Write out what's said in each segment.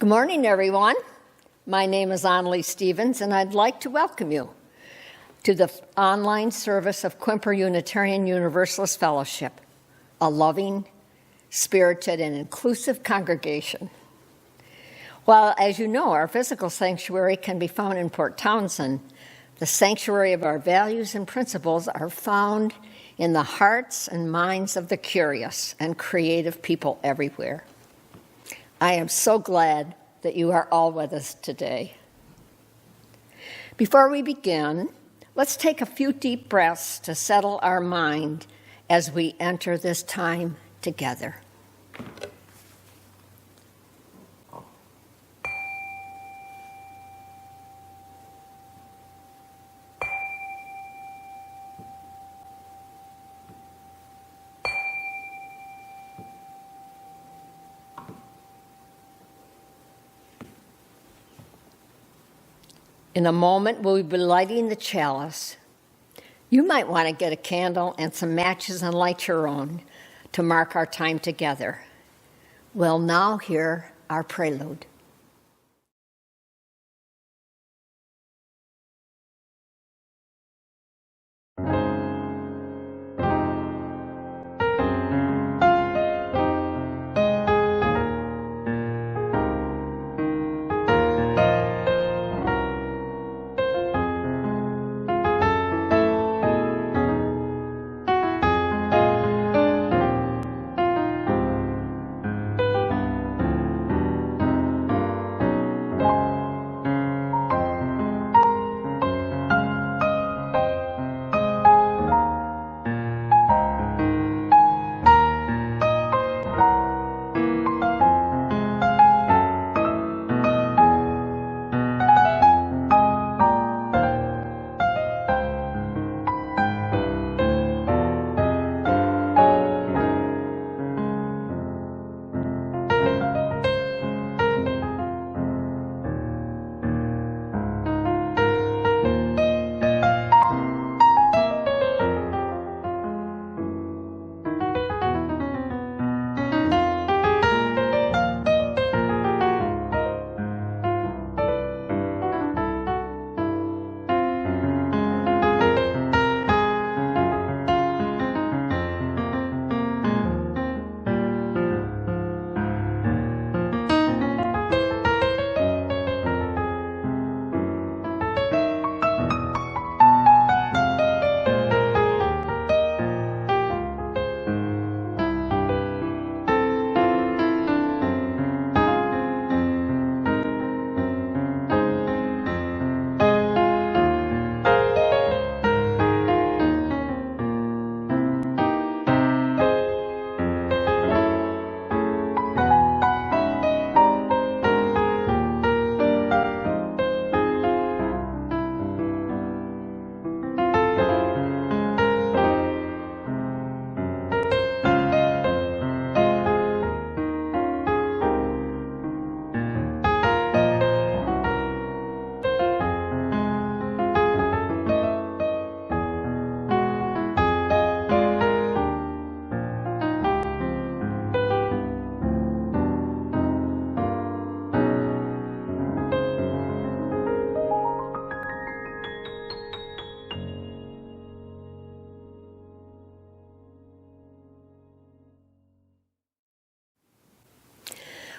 Good morning, everyone. My name is Annalie Stevens, and I'd like to welcome you to the online service of Quimper Unitarian Universalist Fellowship, a loving, spirited, and inclusive congregation. While, as you know, our physical sanctuary can be found in Port Townsend, the sanctuary of our values and principles are found in the hearts and minds of the curious and creative people everywhere. I am so glad that you are all with us today. Before we begin, let's take a few deep breaths to settle our mind as we enter this time together. In a moment, we'll be lighting the chalice. You might want to get a candle and some matches and light your own to mark our time together. We'll now hear our prelude.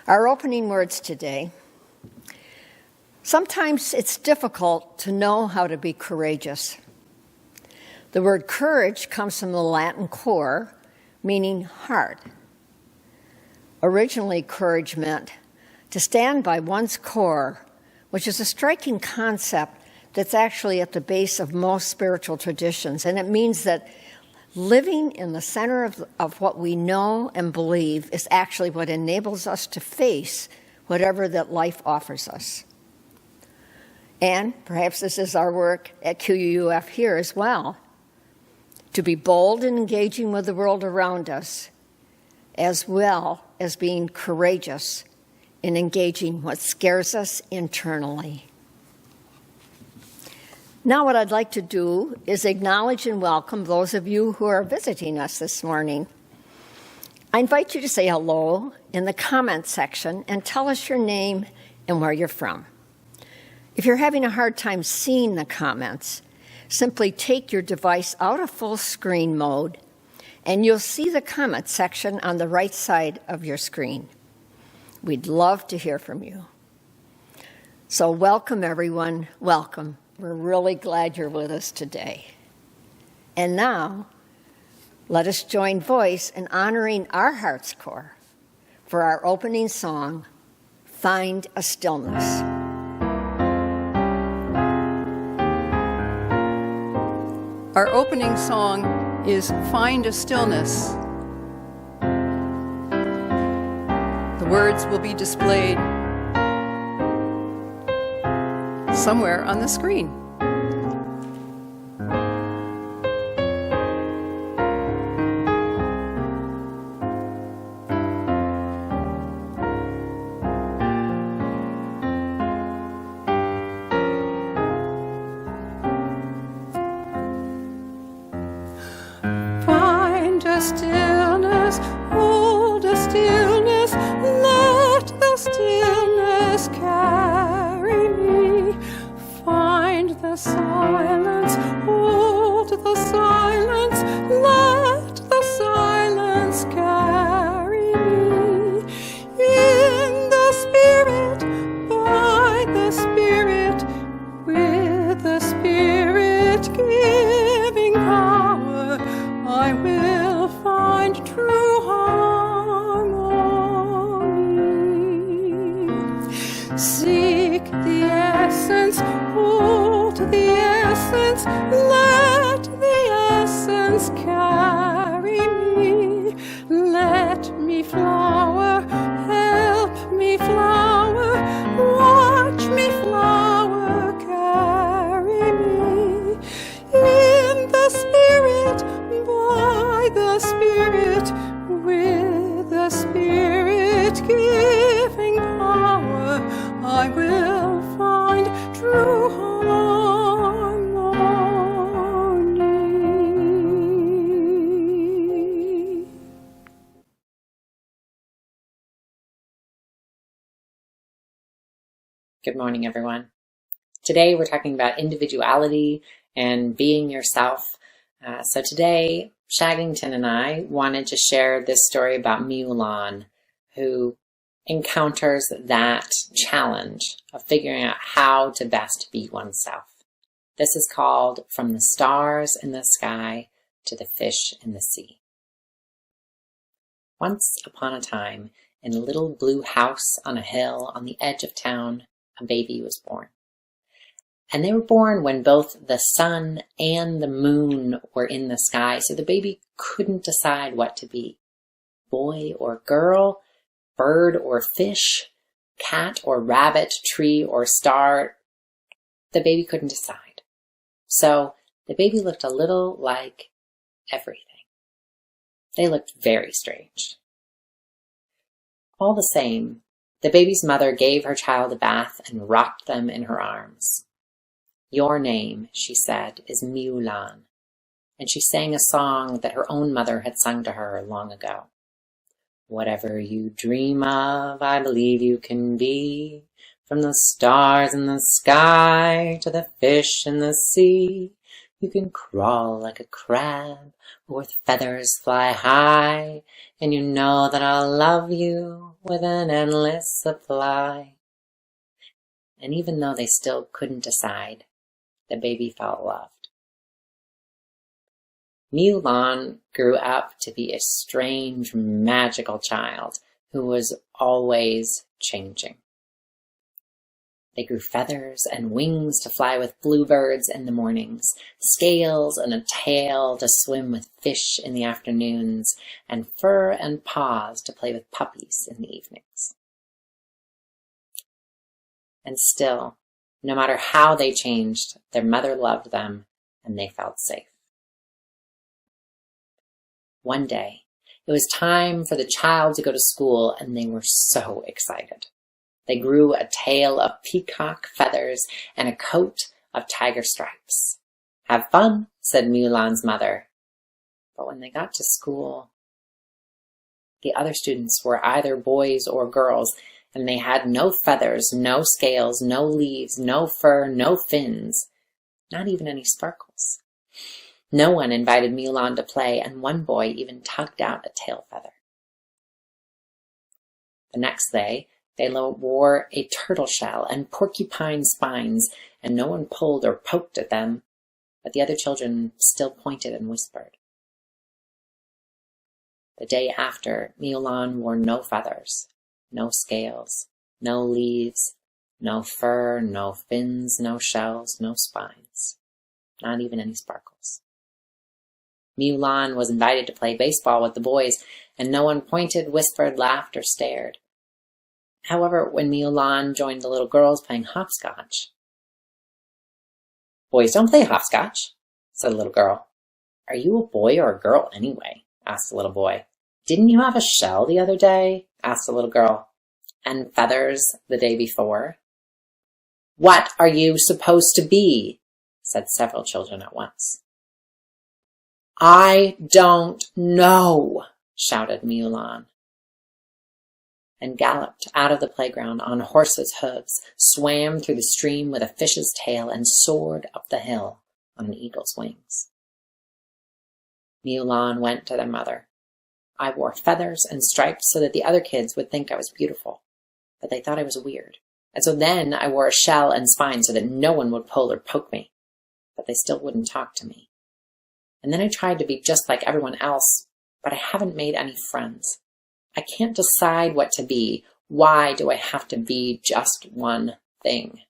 Our opening words today. Sometimes it's difficult to know how to be courageous. The word courage comes from the Latin cor, meaning heart. Originally, courage meant to stand by one's core, which is a striking concept that's actually at the base of most spiritual traditions. And it means that living in the center of what we know and believe is actually what enables us to face whatever that life offers us. And perhaps this is our work at QUUF here as well, to be bold in engaging with the world around us, as well as being courageous in engaging what scares us internally. Now what I'd like to do is acknowledge and welcome those of you who are visiting us this morning. I invite you to say hello in the comment section and tell us your name and where you're from. If you're having a hard time seeing the comments, simply take your device out of full screen mode and you'll see the comment section on the right side of your screen. We'd love to hear from you. So welcome, everyone. Welcome. We're really glad you're with us today. And now, let us join voice in honoring our heart's core for our opening song, Find a Stillness. Our opening song is Find a Stillness. The words will be displayed somewhere on the screen. Find a stillness, hold a stillness, let the stillness carry me. Find the silence, hold the silence, let the silence carry me. In the Spirit, by the Spirit, with the Spirit giving power, I will find true harmony. Seek the essence, hold the essence, let the essence carry me. Let me flower, help me flower, watch me flower, carry me. In the Spirit, by the Spirit, with the Spirit giving power, I will find true harmony. Good morning, everyone. Today we're talking about individuality and being yourself. So today, Shaggington and I wanted to share this story about Mulan, who encounters that challenge of figuring out how to best be oneself. This is called From the Stars in the Sky to the Fish in the Sea. Once upon a time, in a little blue house on a hill on the edge of town, a baby was born. And they were born when both the sun and the moon were in the sky, so the baby couldn't decide what to be. Boy or girl, bird or fish, cat or rabbit, tree or star. The baby couldn't decide. So the baby looked a little like everything. They looked very strange. All the same, the baby's mother gave her child a bath and rocked them in her arms. Your name, she said, is Mulan. And she sang a song that her own mother had sung to her long ago. Whatever you dream of, I believe you can be. From the stars in the sky to the fish in the sea. You can crawl like a crab, or with feathers fly high. And you know that I'll love you with an endless supply. And even though they still couldn't decide, the baby felt loved. Mulan grew up to be a strange, magical child who was always changing. They grew feathers and wings to fly with bluebirds in the mornings, scales and a tail to swim with fish in the afternoons, and fur and paws to play with puppies in the evenings. And still, no matter how they changed, their mother loved them and they felt safe. One day, it was time for the child to go to school and they were so excited. They grew a tail of peacock feathers and a coat of tiger stripes. Have fun, said Mulan's mother. But when they got to school, The other students were either boys or girls, and they had no feathers, no scales, no leaves, no fur, no fins, not even any sparkles. No one invited Mulan to play, and one boy even tugged out a tail feather. The next day, they wore a turtle shell and porcupine spines, and no one pulled or poked at them, but the other children still pointed and whispered. The day after, Mulan wore no feathers, no scales, no leaves, no fur, no fins, no shells, no spines, not even any sparkles. Mulan was invited to play baseball with the boys, and no one pointed, whispered, laughed, or stared. However, when Mulan joined the little girls playing hopscotch, "Boys don't play hopscotch," said a little girl. "Are you a boy or a girl anyway?" asked a little boy. "Didn't you have a shell the other day?" asked a little girl. "And feathers the day before?" "What are you supposed to be?" said several children at once. "I don't know," shouted Mulan, and galloped out of the playground on horse's hooves, swam through the stream with a fish's tail, and soared up the hill on an eagle's wings. Mulan went to their mother. "I wore feathers and stripes so that the other kids would think I was beautiful, but they thought I was weird. And so then I wore a shell and spine so that no one would pull or poke me, but they still wouldn't talk to me. And then I tried to be just like everyone else, but I haven't made any friends. I can't decide what to be. Why do I have to be just one thing?"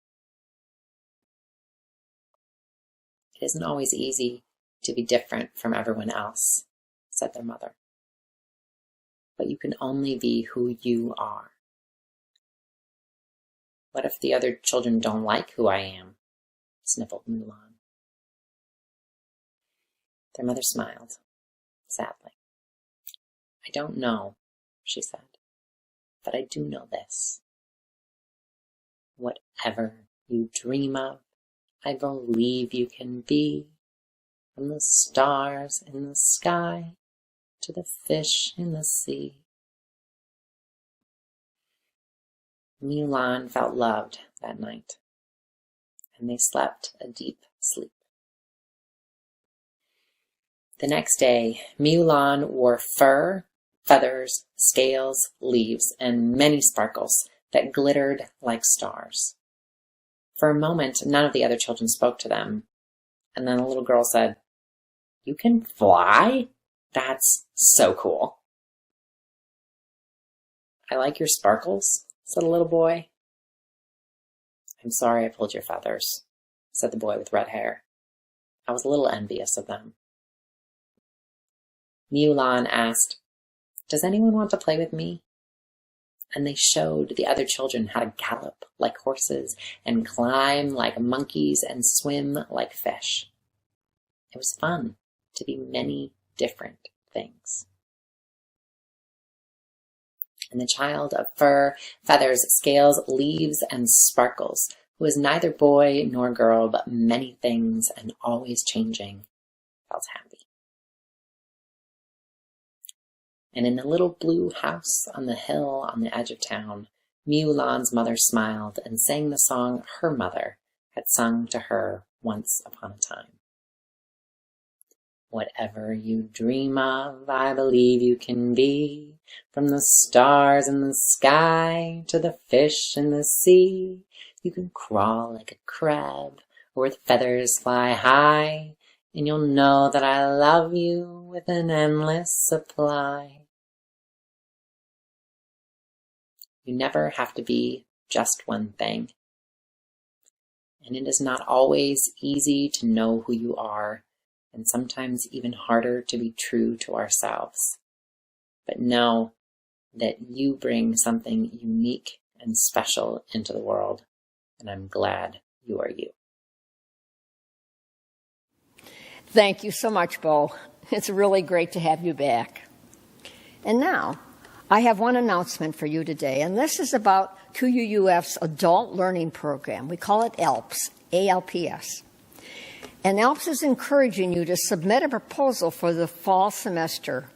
"It isn't always easy to be different from everyone else," said their mother. "But you can only be who you are." "What if the other children don't like who I am?" sniffled Mulan. Their mother smiled, sadly. "I don't know," she said, "but I do know this. Whatever you dream of, I believe you can be, from the stars in the sky to the fish in the sea." Mulan felt loved that night, and they slept a deep sleep. The next day, Mulan wore fur, feathers, scales, leaves, and many sparkles that glittered like stars. For a moment, none of the other children spoke to them, and then a little girl said, "You can fly? That's so cool." "I like your sparkles," said a little boy. "I'm sorry I pulled your feathers," said the boy with red hair. "I was a little envious of them." Mulan asked, "Does anyone want to play with me?" And they showed the other children how to gallop like horses and climb like monkeys and swim like fish. It was fun to be many different things. And the child of fur, feathers, scales, leaves, and sparkles, who was neither boy nor girl, but many things and always changing, felt happy. And in the little blue house on the hill on the edge of town, Mulan's mother smiled and sang the song her mother had sung to her once upon a time. "Whatever you dream of, I believe you can be, from the stars in the sky to the fish in the sea. You can crawl like a crab, or with feathers fly high, and you'll know that I love you with an endless supply." You never have to be just one thing. And it is not always easy to know who you are, and sometimes even harder to be true to ourselves. But know that you bring something unique and special into the world, and I'm glad you are you. Thank you so much, Bo. It's really great to have you back. And now, I have one announcement for you today, and this is about QUUF's Adult Learning Program. We call it ALPS, A-L-P-S. And ALPS is encouraging you to submit a proposal for the fall semester.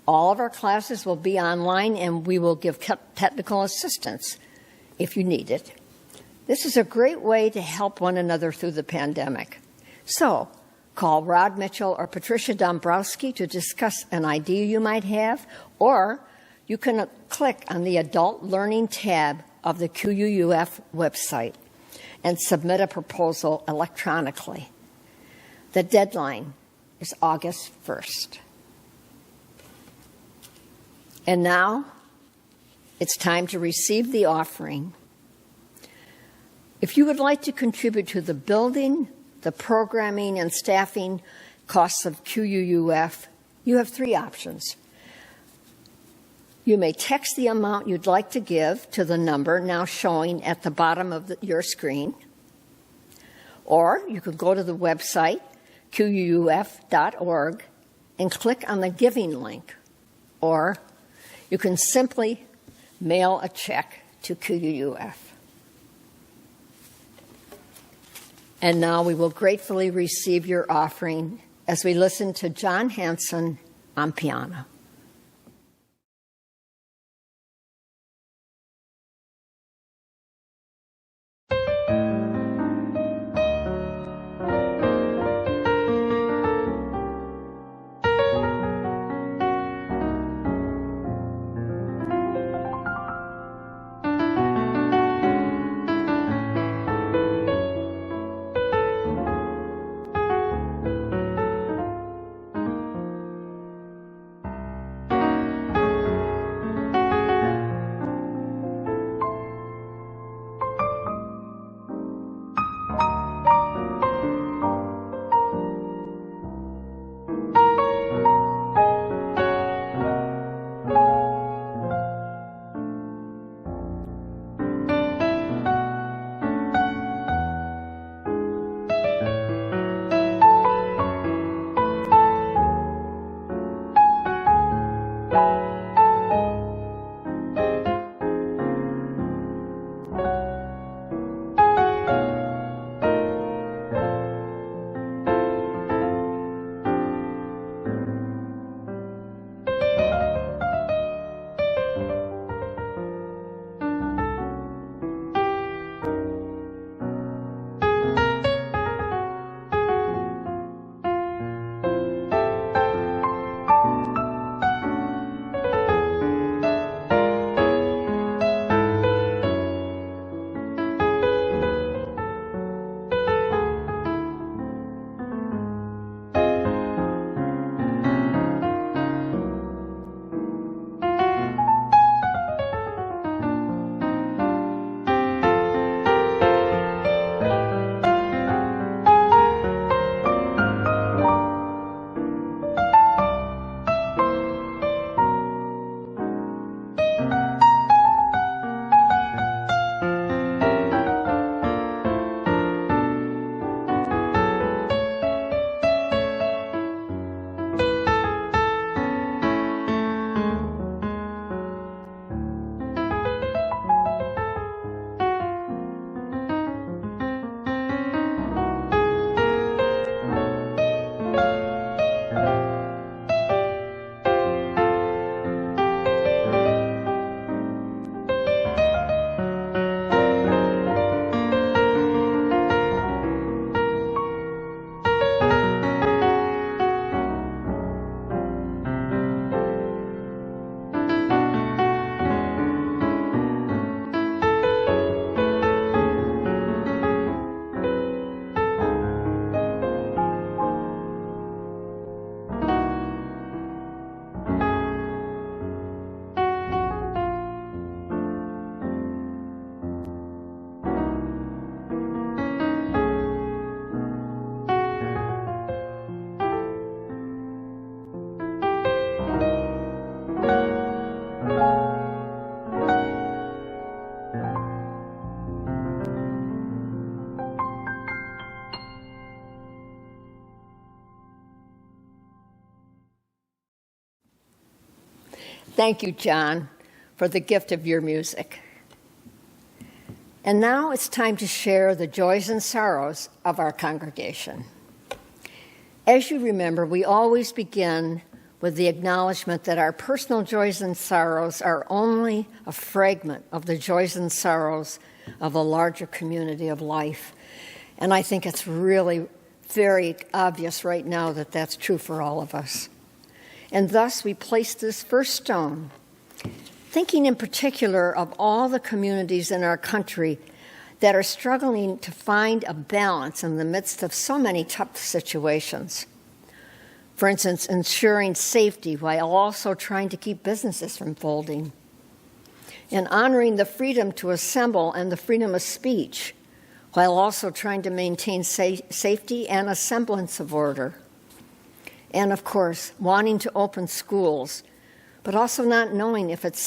All of our classes will be online, and we will give technical assistance if you need it. This is a great way to help one another through the pandemic. So, call Rod Mitchell or Patricia Dombrowski to discuss an idea you might have, or you can click on the Adult Learning tab of the QUUF website and submit a proposal electronically. The deadline is August 1st. And now, it's time to receive the offering. If you would like to contribute to the building, the programming, and staffing costs of QUUF, you have 3 options. You may text the amount you'd like to give to the number now showing at the bottom of your screen, or you could go to the website, QUUF.org, and click on the giving link, or you can simply mail a check to QUUF. And now we will gratefully receive your offering as we listen to John Hansen on piano. Thank you, John, for the gift of your music. And now it's time to share the joys and sorrows of our congregation. As you remember, we always begin with the acknowledgement that our personal joys and sorrows are only a fragment of the joys and sorrows of a larger community of life. And I think it's really very obvious right now that that's true for all of us. And thus we place this first stone, thinking in particular of all the communities in our country that are struggling to find a balance in the midst of so many tough situations. For instance, ensuring safety while also trying to keep businesses from folding, and honoring the freedom to assemble and the freedom of speech while also trying to maintain safety and a semblance of order. And of course, wanting to open schools, but also not knowing if it's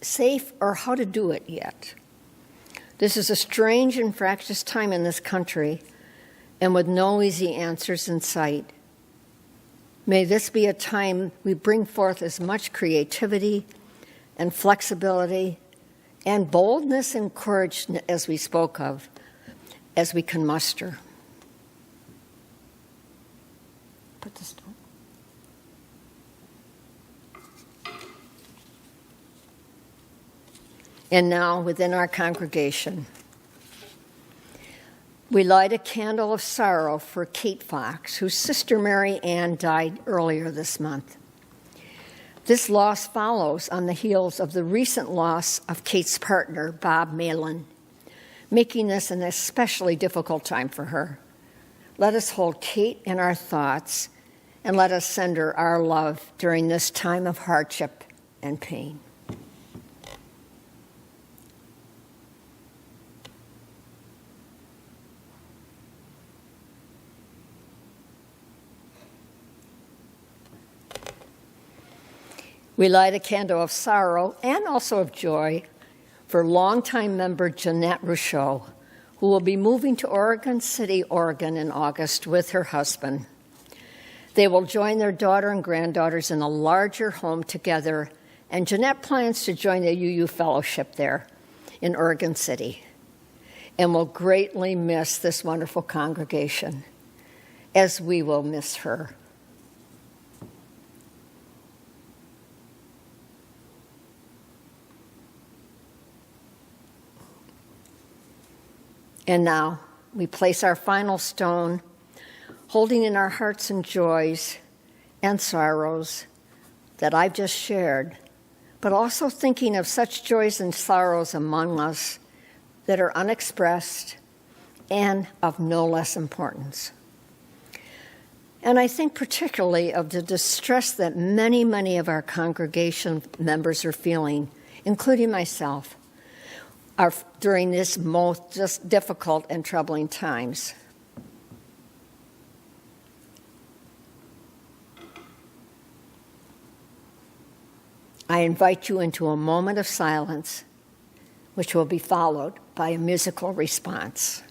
safe or how to do it yet. This is a strange and fractious time in this country, and with no easy answers in sight. May this be a time we bring forth as much creativity and flexibility and boldness and courage as we spoke of, as we can muster. Put this down. And now, within our congregation, we light a candle of sorrow for Kate Fox, whose sister Mary Ann died earlier this month. This loss follows on the heels of the recent loss of Kate's partner, Bob Malin, making this an especially difficult time for her. Let us hold Kate in our thoughts, and let us send her our love during this time of hardship and pain. We light a candle of sorrow and also of joy for longtime member Jeanette Rousseau, who will be moving to Oregon City, Oregon in August with her husband. They will join their daughter and granddaughters in a larger home together, and Jeanette plans to join the UU Fellowship there in Oregon City and will greatly miss this wonderful congregation, as we will miss her. And now we place our final stone, holding in our hearts and joys and sorrows that I've just shared, but also thinking of such joys and sorrows among us that are unexpressed and of no less importance. And I think particularly of the distress that many, many of our congregation members are feeling, including myself, during this most just difficult and troubling times. I invite you into a moment of silence, which will be followed by a musical response.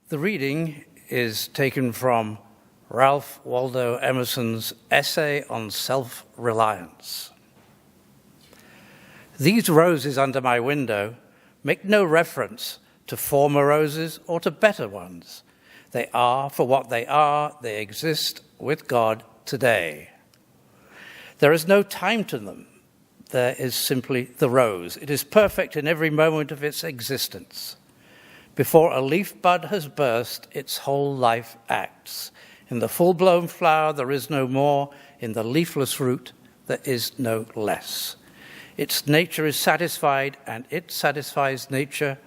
The reading is taken from Ralph Waldo Emerson's essay on self-reliance. These roses under my window make no reference to former roses or to better ones. They are for what they are. They exist with God today. There is no time to them. There is simply the rose. It is perfect in every moment of its existence. Before a leaf bud has burst, its whole life acts. In the full-blown flower there is no more. In the leafless root there is no less. Its nature is satisfied, and it satisfies nature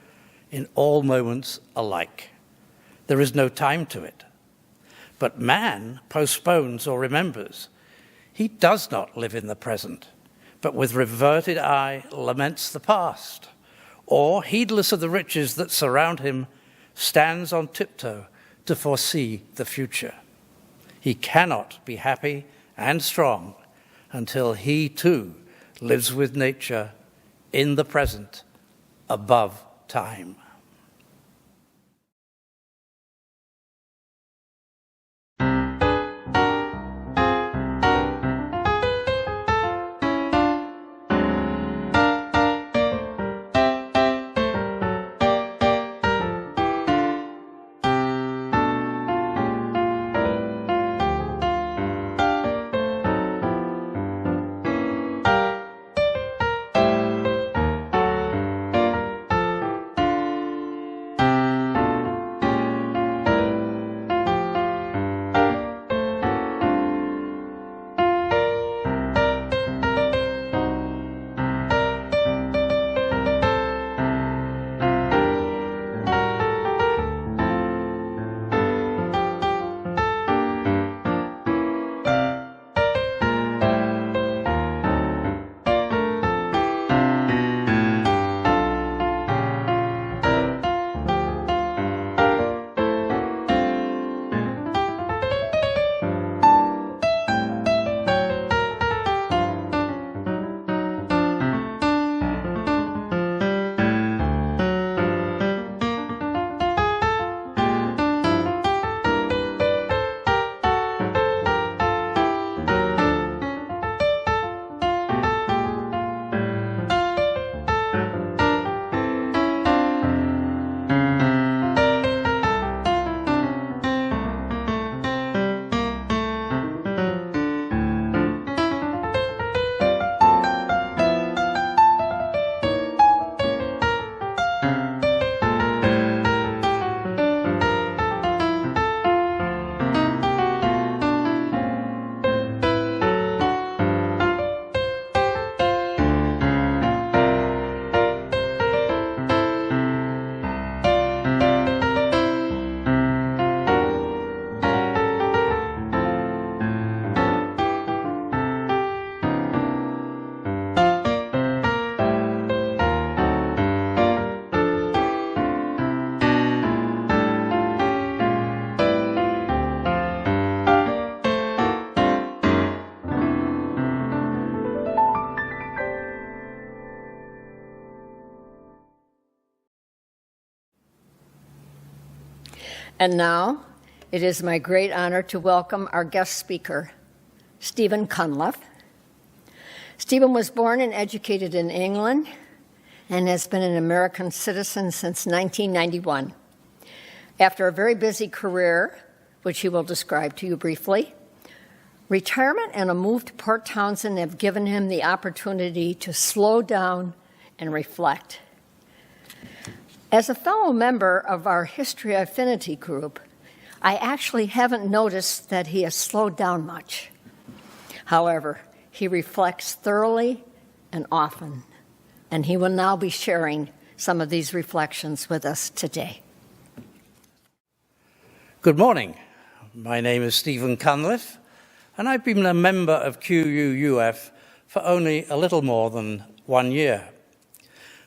in all moments alike. There is no time to it. But man postpones or remembers. He does not live in the present, but with reverted eye laments the past, or, heedless of the riches that surround him, stands on tiptoe to foresee the future. He cannot be happy and strong until he, too, lives with nature in the present, above time. And now, it is my great honor to welcome our guest speaker, Stephen Kunlov. Stephen was born and educated in England and has been an American citizen since 1991. After a very busy career, which he will describe to you briefly, retirement and a move to Port Townsend have given him the opportunity to slow down and reflect. As a fellow member of our History Affinity group, I actually haven't noticed that he has slowed down much. However, he reflects thoroughly and often, and he will now be sharing some of these reflections with us today. Good morning. My name is Stephen Cunliffe, and I've been a member of QUUF for only a little more than 1 year.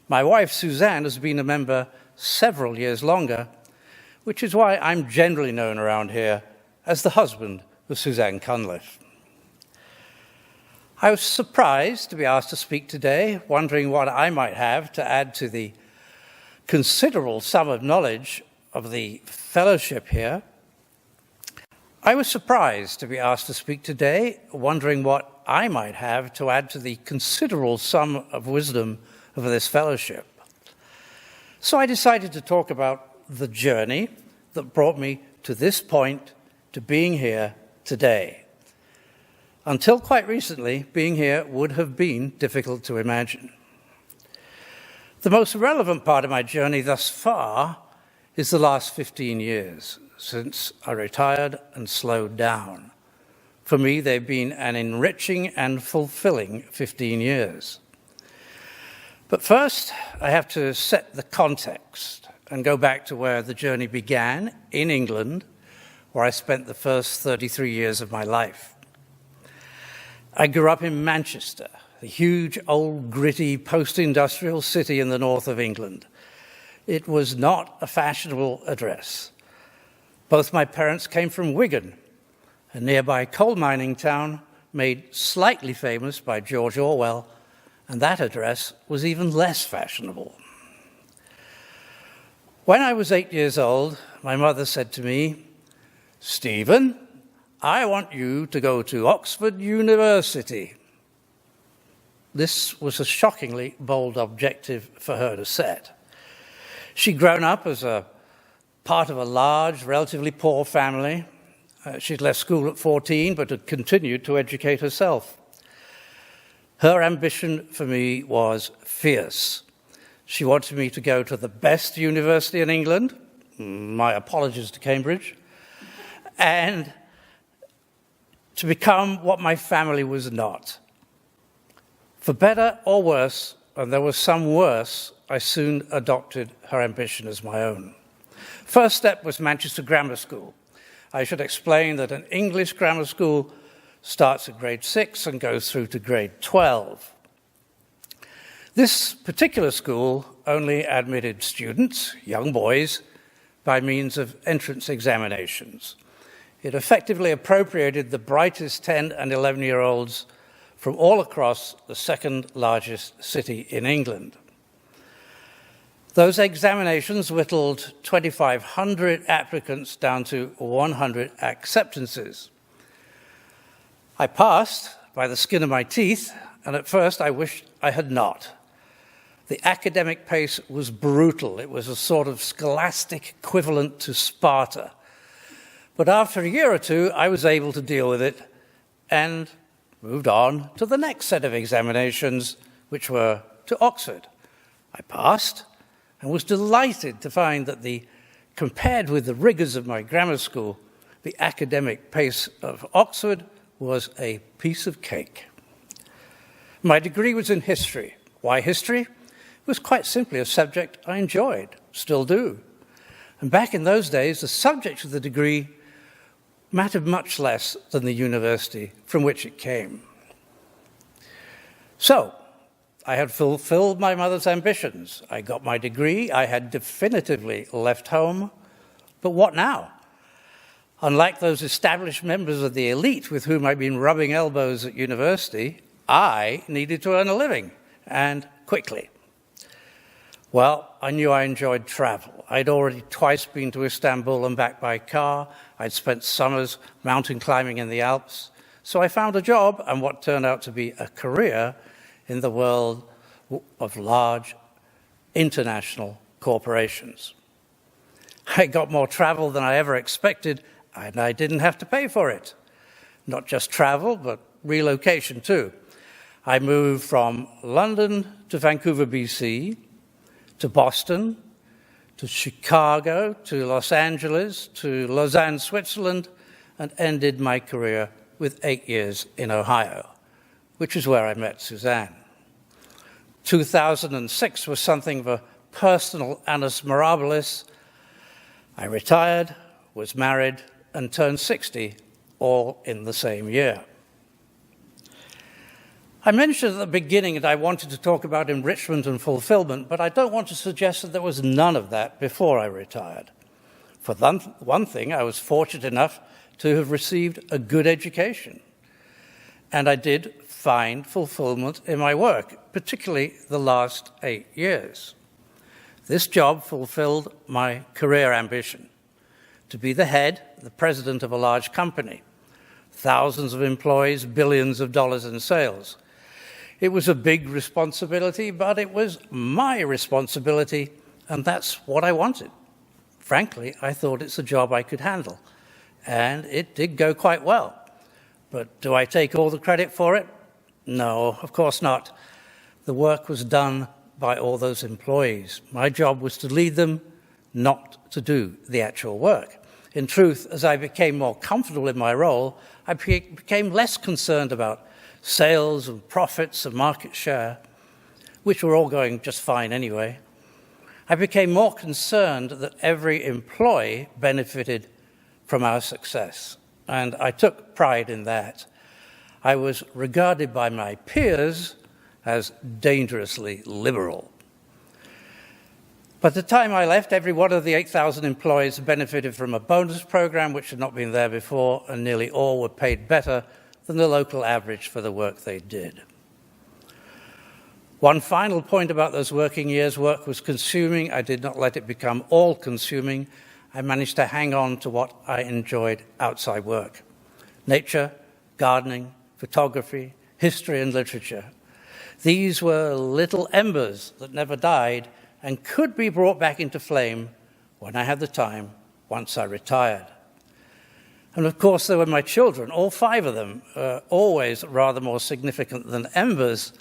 My wife, Suzanne, has been a member several years longer, which is why I'm generally known around here as the husband of Suzanne Cunliffe. I was surprised to be asked to speak today, wondering what I might have to add to the considerable sum of knowledge of the fellowship here, I was surprised to be asked to speak today, wondering what I might have to add to the considerable sum of wisdom of this fellowship. So I decided to talk about the journey that brought me to this point, to being here today. Until quite recently, being here would have been difficult to imagine. The most relevant part of my journey thus far is the last 15 years, since I retired and slowed down. For me, they've been an enriching and fulfilling 15 years. But first, I have to set the context and go back to where the journey began, in England, where I spent the first 33 years of my life. I grew up in Manchester, the huge, old, gritty, post-industrial city in the north of England. It was not a fashionable address. Both my parents came from Wigan, a nearby coal mining town made slightly famous by George Orwell, and that address was even less fashionable. When I was 8 years old, my mother said to me, "Stephen, I want you to go to Oxford University." This was a shockingly bold objective for her to set. She'd grown up as a part of a large, relatively poor family. She'd left school at 14, but had continued to educate herself. Her ambition for me was fierce. She wanted me to go to the best university in England, my apologies to Cambridge, and to become what my family was not. For better or worse, and there was some worse, I soon adopted her ambition as my own. First step was Manchester Grammar School. I should explain that an English grammar school starts at grade 6 and goes through to grade 12. This particular school only admitted students, young boys, by means of entrance examinations. It effectively appropriated the brightest 10 and 11-year-olds from all across the second largest city in England. Those examinations whittled 2,500 applicants down to 100 acceptances. I passed by the skin of my teeth, and at first I wished I had not. The academic pace was brutal. It was a sort of scholastic equivalent to Sparta. But after a year or two, I was able to deal with it and moved on to the next set of examinations, which were to Oxford. I passed and was delighted to find that compared with the rigors of my grammar school, the academic pace of Oxford was a piece of cake. My degree was in history. Why history? It was quite simply a subject I enjoyed, still do. And back in those days, the subject of the degree mattered much less than the university from which it came. So, I had fulfilled my mother's ambitions. I got my degree. I had definitively left home. But what now? Unlike those established members of the elite with whom I'd been rubbing elbows at university, I needed to earn a living, and quickly. Well, I knew I enjoyed travel. I'd already twice been to Istanbul and back by car. I'd spent summers mountain climbing in the Alps. So I found a job and what turned out to be a career in the world of large international corporations. I got more travel than I ever expected, and I didn't have to pay for it. Not just travel, but relocation too. I moved from London to Vancouver, BC, to Boston, to Chicago, to Los Angeles, to Lausanne, Switzerland, and ended my career with 8 years in Ohio, which is where I met Suzanne. 2006 was something of a personal annus mirabilis. I retired, was married, and turned 60, all in the same year. I mentioned at the beginning that I wanted to talk about enrichment and fulfillment, but I don't want to suggest that there was none of that before I retired. For one thing, I was fortunate enough to have received a good education. And I did find fulfillment in my work, particularly the last 8 years. This job fulfilled my career ambition, to be the head, the president of a large company, thousands of employees, billions of dollars in sales. It was a big responsibility, but it was my responsibility, and that's what I wanted. Frankly, I thought it's a job I could handle, and it did go quite well. But do I take all the credit for it? No, of course not. The work was done by all those employees. My job was to lead them, not to do the actual work. In truth, as I became more comfortable in my role, I became less concerned about sales and profits and market share, which were all going just fine anyway. I became more concerned that every employee benefited from our success, and I took pride in that. I was regarded by my peers as dangerously liberal. By the time I left, every one of the 8,000 employees benefited from a bonus program which had not been there before, and nearly all were paid better than the local average for the work they did. One final point about those working years: work was consuming. I did not let it become all-consuming. I managed to hang on to what I enjoyed outside work: nature, gardening, photography, history, and literature. These were little embers that never died and could be brought back into flame when I had the time, once I retired. And of course, there were my children, all 5 of them, always rather more significant than embers.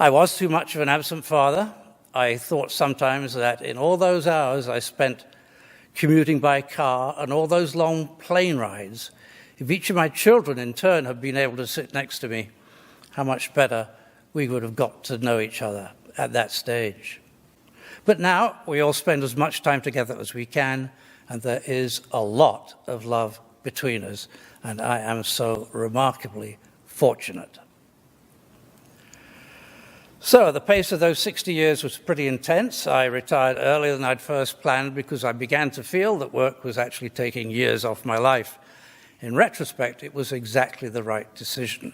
I was too much of an absent father. I thought sometimes that in all those hours I spent commuting by car and all those long plane rides, if each of my children in turn had been able to sit next to me, how much better we would have got to know each other at that stage. But now we all spend as much time together as we can, and there is a lot of love between us, and I am so remarkably fortunate. So the pace of those 60 years was pretty intense. I retired earlier than I'd first planned because I began to feel that work was actually taking years off my life. In retrospect, it was exactly the right decision.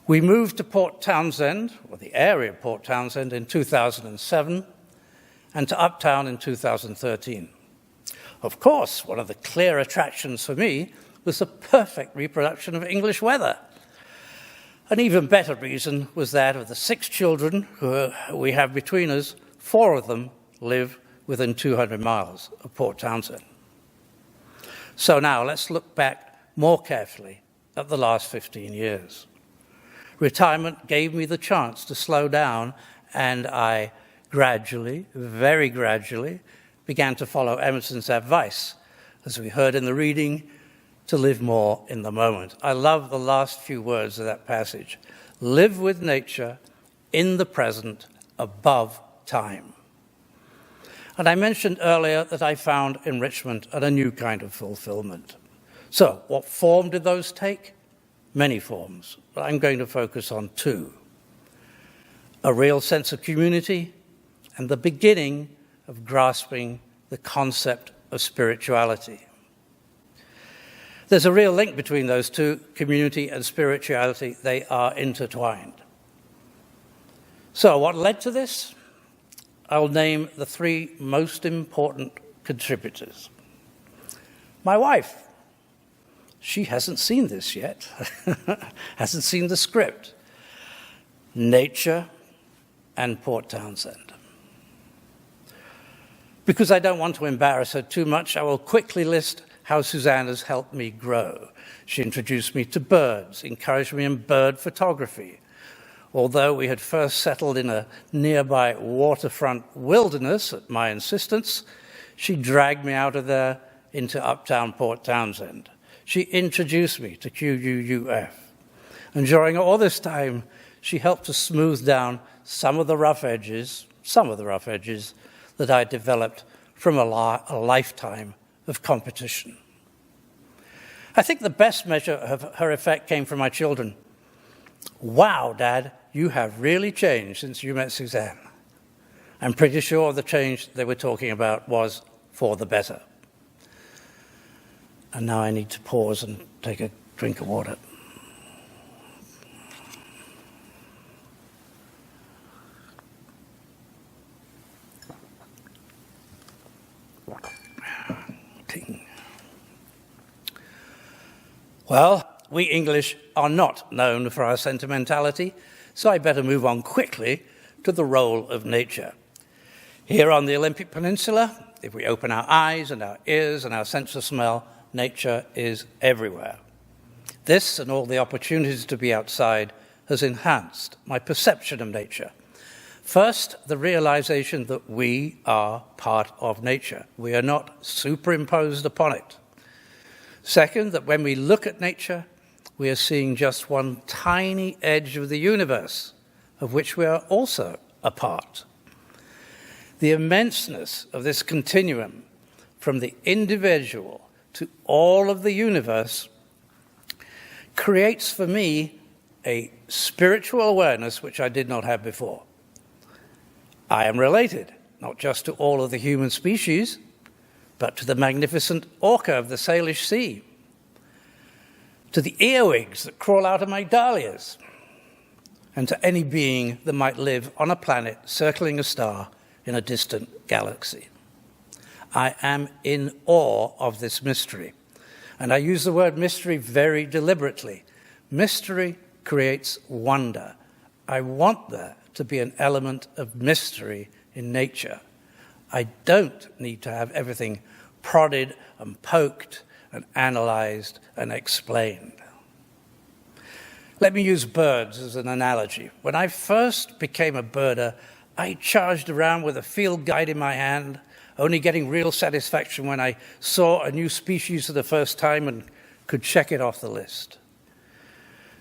We moved to Port Townsend, or the area of Port Townsend, in 2007, and to Uptown in 2013. Of course, one of the clear attractions for me was the perfect reproduction of English weather. An even better reason was that of the 6 children who we have between us, 4 of them live within 200 miles of Port Townsend. So now let's look back more carefully at the last 15 years. Retirement gave me the chance to slow down, and I gradually, very gradually, began to follow Emerson's advice, as we heard in the reading, to live more in the moment. I love the last few words of that passage. Live with nature, in the present, above time. And I mentioned earlier that I found enrichment and a new kind of fulfillment. So, what form did those take? Many forms, but I'm going to focus on 2. A real sense of community and the beginning of grasping the concept of spirituality. There's a real link between those 2, community and spirituality. They are intertwined. So what led to this? I'll name the 3 most important contributors. My wife. She hasn't seen this yet, hasn't seen the script. Nature and Port Townsend. Because I don't want to embarrass her too much, I will quickly list how Suzanne has helped me grow. She introduced me to birds, encouraged me in bird photography. Although we had first settled in a nearby waterfront wilderness at my insistence, she dragged me out of there into uptown Port Townsend. She introduced me to QUUF. And during all this time, she helped to smooth down some of the rough edges that I developed from a lifetime of competition. I think the best measure of her effect came from my children. Wow, Dad, you have really changed since you met Suzanne. I'm pretty sure the change they were talking about was for the better. And now I need to pause and take a drink of water. Ting. Well, we English are not known for our sentimentality, so I better move on quickly to the role of nature. Here on the Olympic Peninsula, if we open our eyes and our ears and our sense of smell, nature is everywhere. This and all the opportunities to be outside has enhanced my perception of nature. First, the realization that we are part of nature. We are not superimposed upon it. Second, that when we look at nature, we are seeing just one tiny edge of the universe, of which we are also a part. The immenseness of this continuum, from the individual to all of the universe, creates for me a spiritual awareness which I did not have before. I am related, not just to all of the human species, but to the magnificent orca of the Salish Sea, to the earwigs that crawl out of my dahlias, and to any being that might live on a planet circling a star in a distant galaxy. I am in awe of this mystery, and I use the word mystery very deliberately. Mystery creates wonder. I want there to be an element of mystery in nature. I don't need to have everything prodded and poked and analyzed and explained. Let me use birds as an analogy. When I first became a birder, I charged around with a field guide in my hand, only getting real satisfaction when I saw a new species for the first time and could check it off the list.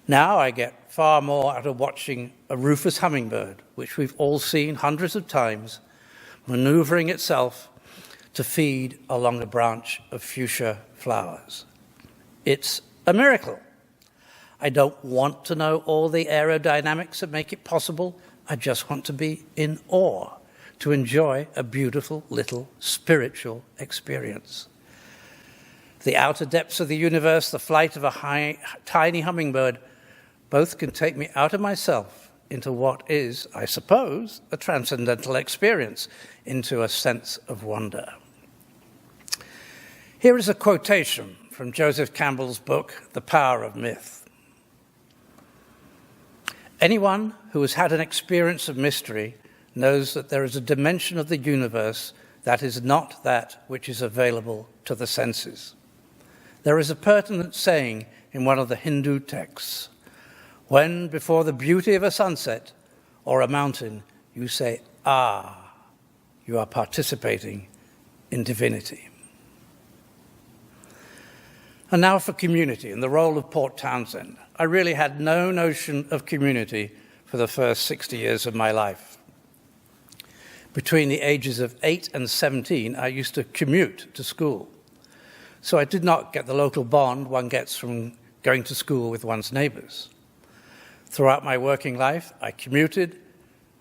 Now I get far more out of watching a rufous hummingbird, which we've all seen hundreds of times, maneuvering itself to feed along a branch of fuchsia flowers. It's a miracle. I don't want to know all the aerodynamics that make it possible. I just want to be in awe, to enjoy a beautiful little spiritual experience. The outer depths of the universe, the flight of a tiny hummingbird, both can take me out of myself into what is, I suppose, a transcendental experience, into a sense of wonder. Here is a quotation from Joseph Campbell's book, The Power of Myth. Anyone who has had an experience of mystery knows that there is a dimension of the universe that is not that which is available to the senses. There is a pertinent saying in one of the Hindu texts, when before the beauty of a sunset or a mountain you say, "Ah," you are participating in divinity. And now for community and the role of Port Townsend. I really had no notion of community for the first 60 years of my life. Between the ages of 8 and 17, I used to commute to school. So I did not get the local bond one gets from going to school with one's neighbors. Throughout my working life, I commuted,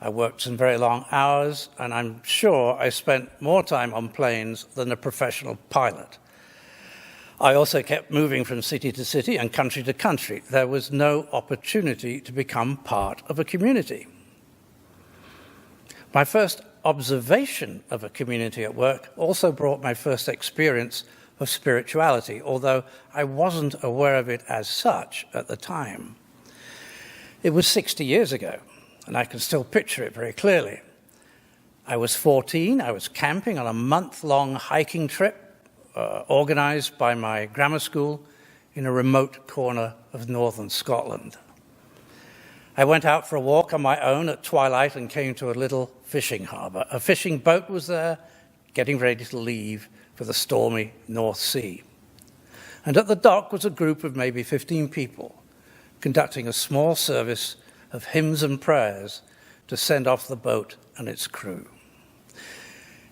I worked some very long hours, and I'm sure I spent more time on planes than a professional pilot. I also kept moving from city to city and country to country. There was no opportunity to become part of a community. My first observation of a community at work also brought my first experience of spirituality, although I wasn't aware of it as such at the time. It was 60 years ago, and I can still picture it very clearly. I was 14, I was camping on a month-long hiking trip organized by my grammar school in a remote corner of northern Scotland. I went out for a walk on my own at twilight and came to a little fishing harbour. A fishing boat was there, getting ready to leave for the stormy North Sea. And at the dock was a group of maybe 15 people conducting a small service of hymns and prayers to send off the boat and its crew.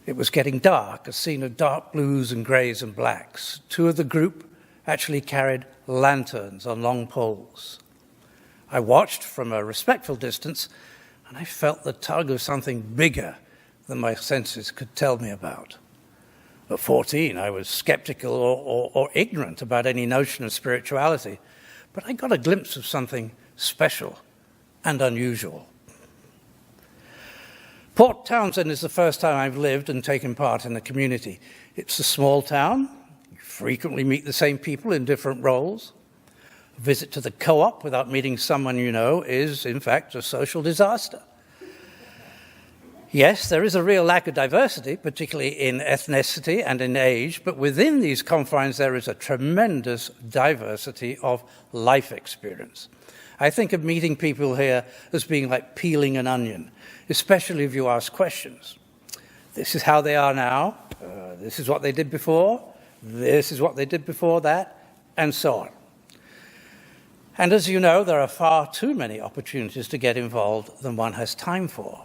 It was getting dark, a scene of dark blues and greys and blacks. Two of the group actually carried lanterns on long poles. I watched from a respectful distance, and I felt the tug of something bigger than my senses could tell me about. At 14, I was skeptical or ignorant about any notion of spirituality, but I got a glimpse of something special and unusual. Port Townsend is the first time I've lived and taken part in a community. It's a small town. You frequently meet the same people in different roles. A visit to the co-op without meeting someone you know is, in fact, a social disaster. Yes, there is a real lack of diversity, particularly in ethnicity and in age, but within these confines there is a tremendous diversity of life experience. I think of meeting people here as being like peeling an onion, especially if you ask questions. This is how they are now, this is what they did before, this is what they did before that, and so on. And as you know, there are far too many opportunities to get involved than one has time for.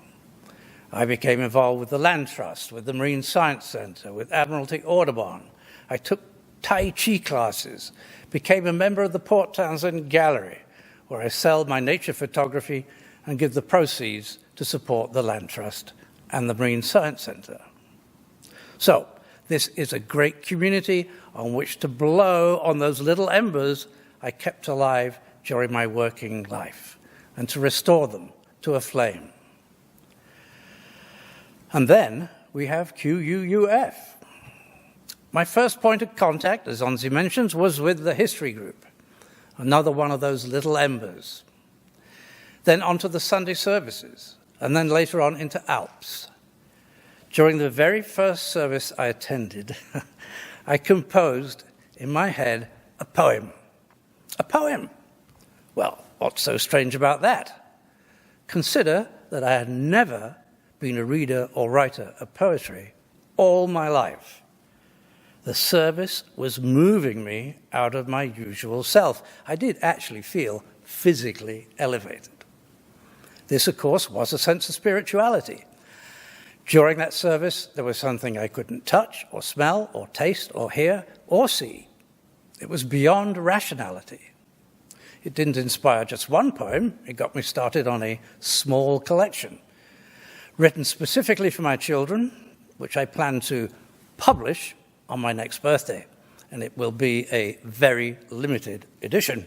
I became involved with the Land Trust, with the Marine Science Centre, with Admiralty Audubon. I took Tai Chi classes, became a member of the Port Townsend Gallery, where I sell my nature photography and give the proceeds to support the Land Trust and the Marine Science Centre. So, this is a great community on which to blow on those little embers I kept alive during my working life, and to restore them to a flame. And then we have QUUF. My first point of contact, as Onzi mentions, was with the history group, another one of those little embers. Then onto the Sunday services, and then later on into Alps. During the very first service I attended, I composed in my head a poem. A poem! Well, what's so strange about that? Consider that I had never been a reader or writer of poetry all my life. The service was moving me out of my usual self. I did actually feel physically elevated. This, of course, was a sense of spirituality. During that service, there was something I couldn't touch or smell or taste or hear or see. It was beyond rationality. It didn't inspire just one poem. It got me started on a small collection, written specifically for my children, which I plan to publish on my next birthday, and it will be a very limited edition.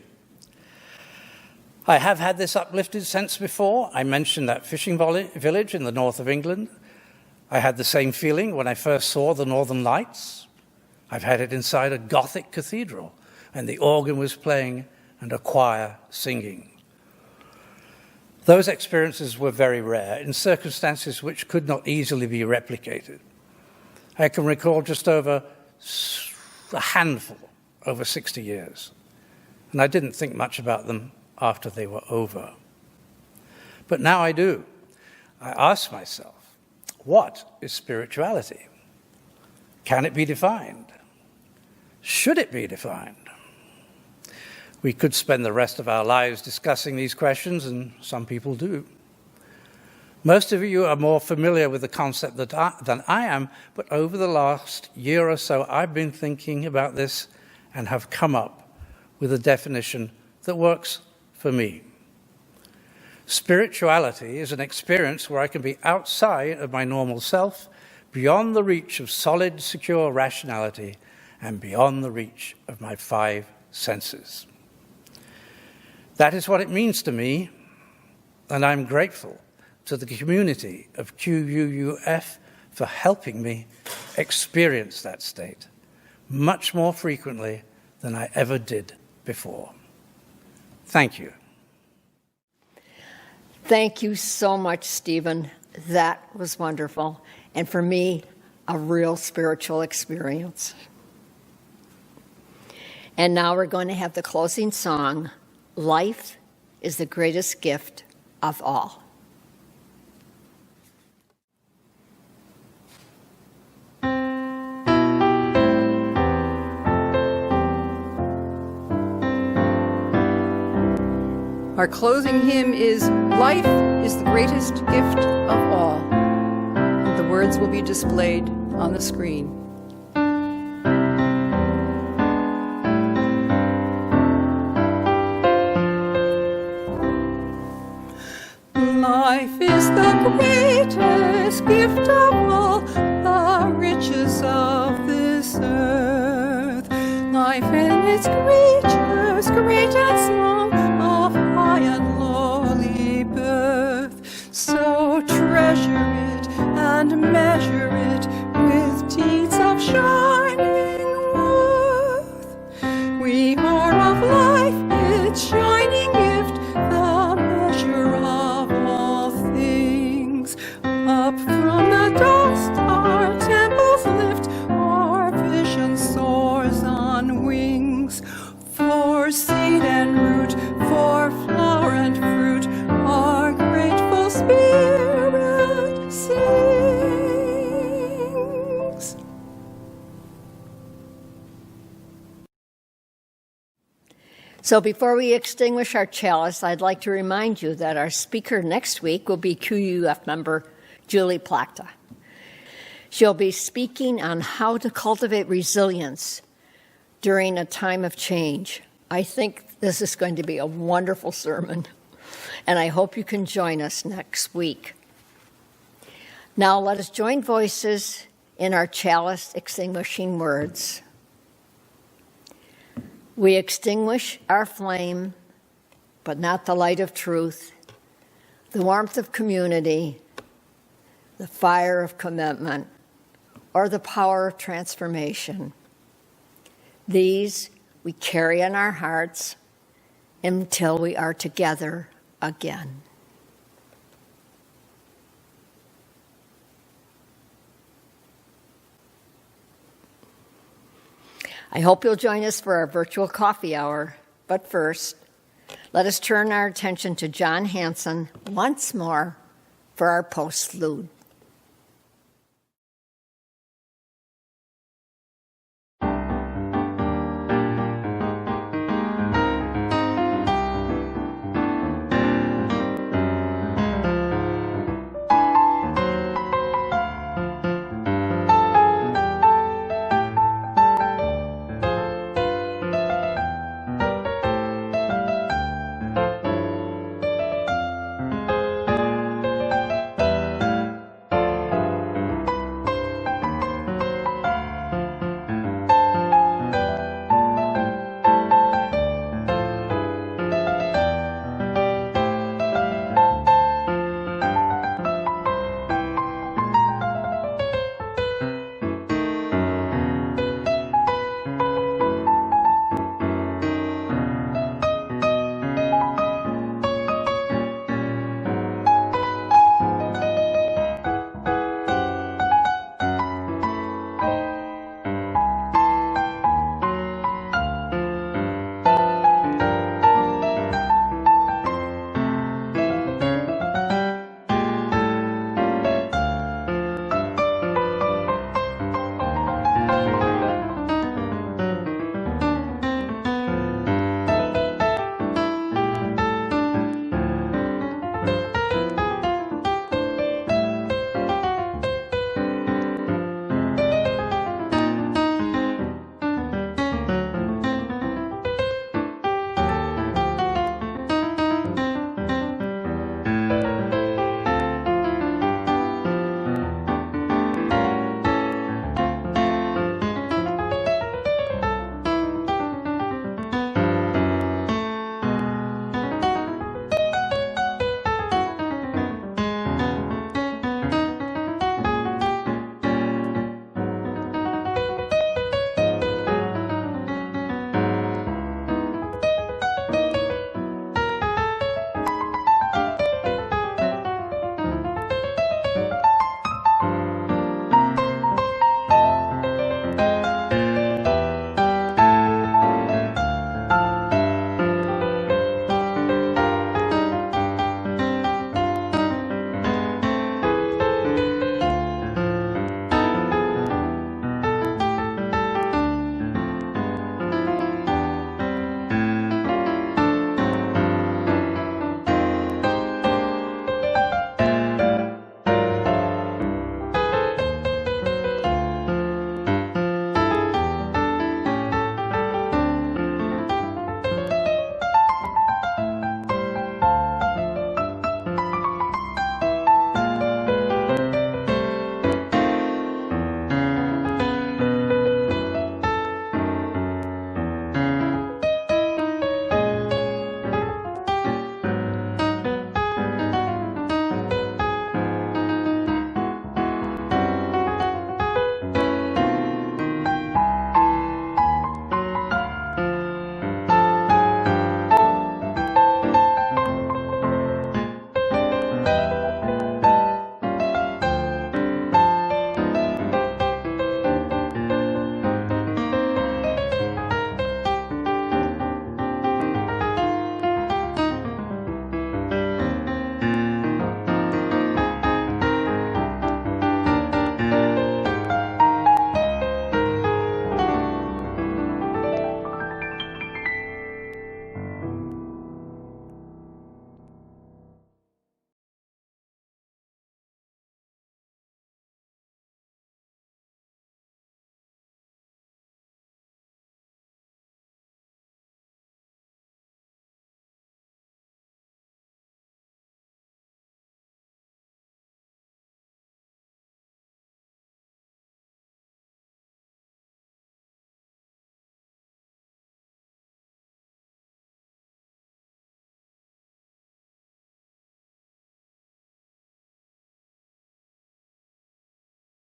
I have had this uplifted sense before. I mentioned that fishing village in the north of England. I had the same feeling when I first saw the Northern Lights. I've had it inside a Gothic cathedral, and the organ was playing and a choir singing. Those experiences were very rare, in circumstances which could not easily be replicated. I can recall just over a handful over 60 years, and I didn't think much about them after they were over. But now I do. I ask myself, what is spirituality? Can it be defined? Should it be defined? We could spend the rest of our lives discussing these questions, and some people do. Most of you are more familiar with the concept than I am, but over the last year or so, I've been thinking about this and have come up with a definition that works for me. Spirituality is an experience where I can be outside of my normal self, beyond the reach of solid, secure rationality, and beyond the reach of my 5 senses. That is what it means to me, and I'm grateful to the community of QUUF for helping me experience that state much more frequently than I ever did before. Thank you. Thank you so much, Stephen. That was wonderful. And for me, a real spiritual experience. And now we're going to have the closing song, Life is the Greatest Gift of All. Our closing hymn is Life is the Greatest Gift of All. And the words will be displayed on the screen. Life is the greatest gift of all, the riches of this earth. Life and its creatures, great and small, of high and lowly birth. So treasure it and measure it with deeds of shining worth. We are of life, its shining gift, the measure of all things. Up from the dust our temples lift, our vision soars on wings. For seed and root, for flower and fruit, our grateful spirit sings. So before we extinguish our chalice, I'd like to remind you that our speaker next week will be QUF member Julie Plachta. She'll be speaking on how to cultivate resilience during a time of change. I think this is going to be a wonderful sermon, and I hope you can join us next week. Now let us join voices in our chalice extinguishing words. We extinguish our flame, but not the light of truth, the warmth of community, the fire of commitment, or the power of transformation. These we carry in our hearts until we are together again. I hope you'll join us for our virtual coffee hour, but first, let us turn our attention to John Hansen once more for our postlude.